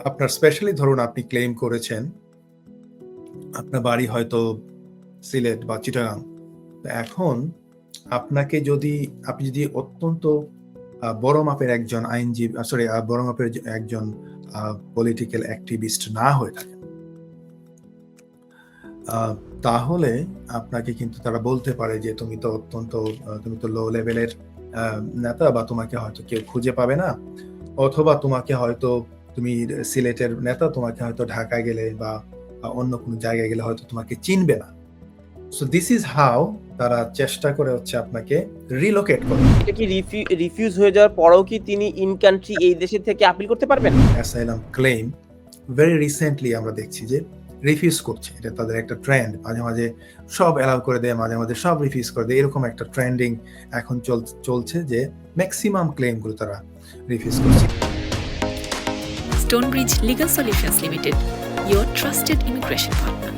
আপনার স্পেশালি ধরুন আপনি ক্লেইম করেছেন, আপনার বাড়ি হয়তো সিলেট বা চিটাগাং। তো এখন আপনি যদি অত্যন্ত বড় মাপের একজন আইনজীবী সরি বড় মাপের একজন পলিটিক্যাল অ্যাক্টিভিস্ট না হয়ে থাকেন, তাহলে আপনাকে কিন্তু তারা বলতে পারে যে তুমি তো লো লেভেলের নেতা, বা তোমাকে হয়তো কেউ খুঁজে পাবে না, অথবা তুমি সিলেটের নেতা, তোমাকে হয়তো ঢাকায় গেলে বা অন্য কোনো জায়গায় গেলে হয়তো তোমাকে চিনবে না। সো দিস ইজ হাউ তারা চেষ্টা করে হচ্ছে আপনাকে রিলোকেট করা। এটা কি রিফিউজ হয়ে যাওয়ার পরেও কি তিনি ইন কান্ট্রি এই দেশের থেকে আপিল করতে পারবেন? অ্যাসাইলাম ক্লেম ভেরি রিসেন্টলি আমরা দেখছি যে রিফিউজ করছে। এটা তাদের একটা ট্রেন্ড। মাঝে, মাঝে সব অ্যালাউ করে দেয়, মাঝে, মাঝে সব রিফিউজ করে দেয়। এরকম একটা ট্রেন্ডিং এখন চলছে যে মেক্সিমাম ক্লেম গুলো তারা রিফিউজ করছে। Stonebridge Legal Solutions Limited, your trusted immigration partner.